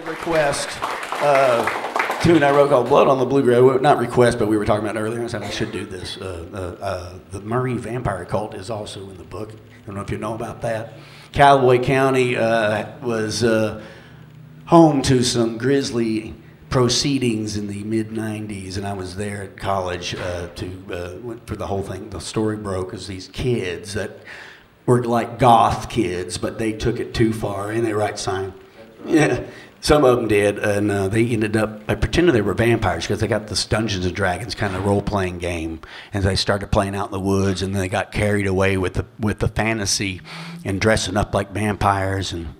request tune I wrote called Blood on the Bluegrass. Well, not request, but we were talking about it earlier. I said I should do this. The Murray Vampire Cult is also in the book. I don't know if you know about that. Callaway County was home to some grisly proceedings in the mid-'90s, and I was there at college for the whole thing. The story broke as these kids that were like goth kids, but they took it too far, and they right sign. Yeah, some of them did, and they ended up pretending they were vampires because they got this Dungeons and Dragons kind of role-playing game, and they started playing out in the woods, and they got carried away with the fantasy and dressing up like vampires, and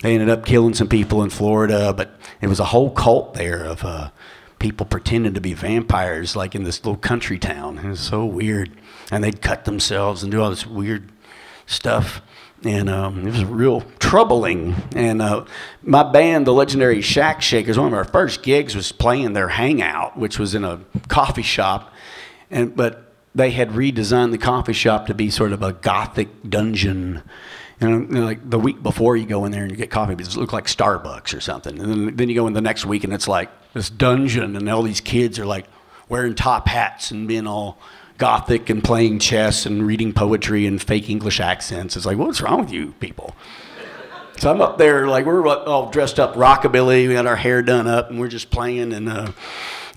they ended up killing some people in Florida. But it was a whole cult there of people pretending to be vampires, like in this little country town. It was so weird, and they'd cut themselves and do all this weird stuff. And it was real troubling. And my band, the legendary Shack Shakers, one of our first gigs was playing their Hangout, which was in a coffee shop. But they had redesigned the coffee shop to be sort of a gothic dungeon. And like the week before you go in there and you get coffee, it looked like Starbucks or something. And then you go in the next week and it's like this dungeon, and all these kids are like wearing top hats and being all gothic and playing chess and reading poetry and fake English accents. It's like, what's wrong with you people? So I'm up there, like, we're all dressed up rockabilly, we got our hair done up, and we're just playing. And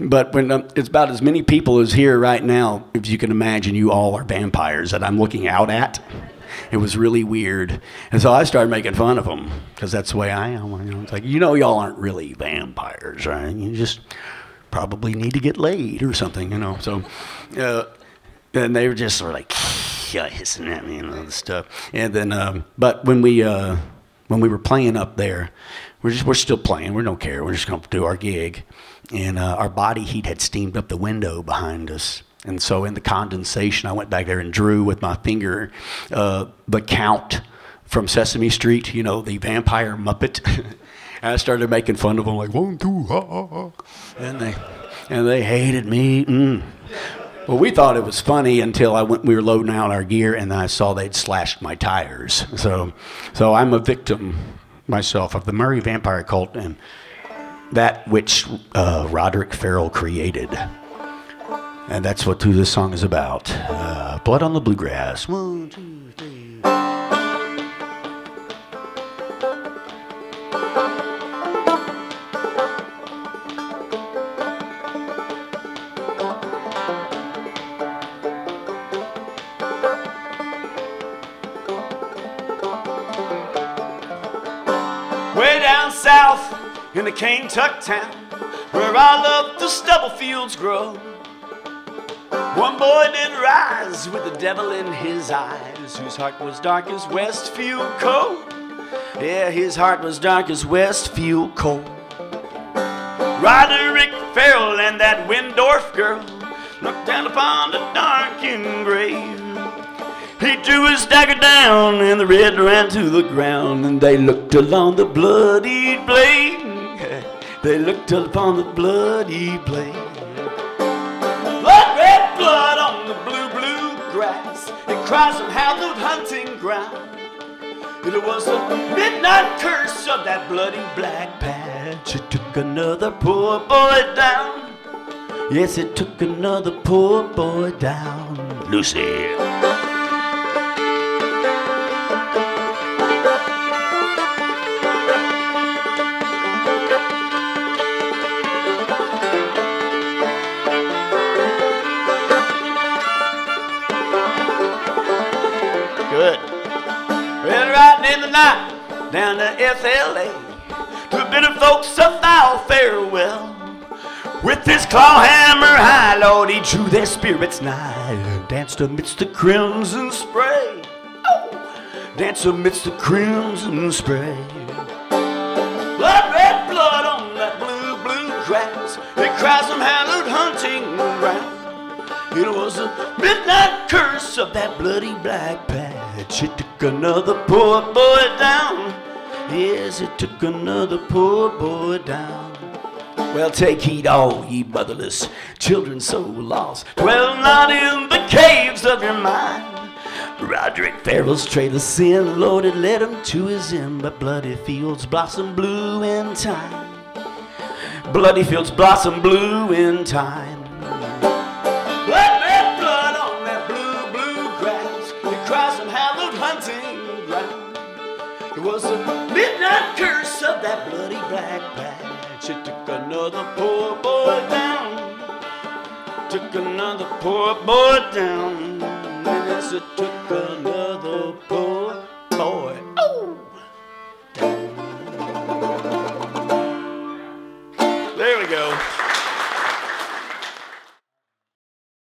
but when it's about as many people as here right now, if you can imagine, you all are vampires that I'm looking out at. It was really weird. And so I started making fun of them, because that's the way I am. You know, it's like, y'all aren't really vampires, right? You just probably need to get laid or something, you know. So and they were just sort of like hissing at me and all this stuff. And then, but when we were playing up there, we're still playing. We don't care. We're just going to do our gig. And our body heat had steamed up the window behind us. And so in the condensation, I went back there and drew with my finger the Count from Sesame Street, you know, the vampire Muppet. And I started making fun of them, like 1, 2, ha, ha, ha. And they hated me. Well, we thought it was funny until we were loading out our gear, and I saw they'd slashed my tires. So I'm a victim myself of the Murray Vampire Cult and that which Roderick Farrell created. And that's what this song is about. Blood on the Bluegrass. 1, 2, 3. Way down south in the Kentucky town, where I love the stubble fields grow, one boy did rise with the devil in his eyes, whose heart was dark as Westfield coal. Yeah, his heart was dark as Westfield coal. Roderick Farrell and that Windorf girl looked down upon the darkened grave. He drew his dagger down and the red ran to the ground, and they looked along the bloody blade. They looked upon the bloody blade. Blood, red blood on the blue grass. It cries from hallowed hunting ground. It was the midnight curse of that bloody black patch. It took another poor boy down. Yes, it took another poor boy down. Lucy. Good. Well, riding in the night down to FLA to bid the folks a foul farewell. With his claw hammer high, Lord, he drew their spirits nigh. Danced amidst the crimson spray. Oh, danced amidst the crimson spray. Blood, red blood on that blue grass. It cries from hallowed hunting ground. It was the midnight curse of that bloody black patch. It took another poor boy down. Yes, it took another poor boy down. Well, take heed, all ye motherless children so lost. Dwell not in the caves of your mind. Roderick Farrell's trailer sin loaded led him to his end, but bloody fields blossom blue in time. Bloody fields blossom blue in time. Blood, red blood on that blue, blue grass. It cries some hallowed hunting ground. It was the midnight curse of that bloody black patch. It took another poor boy down. Took another poor boy down.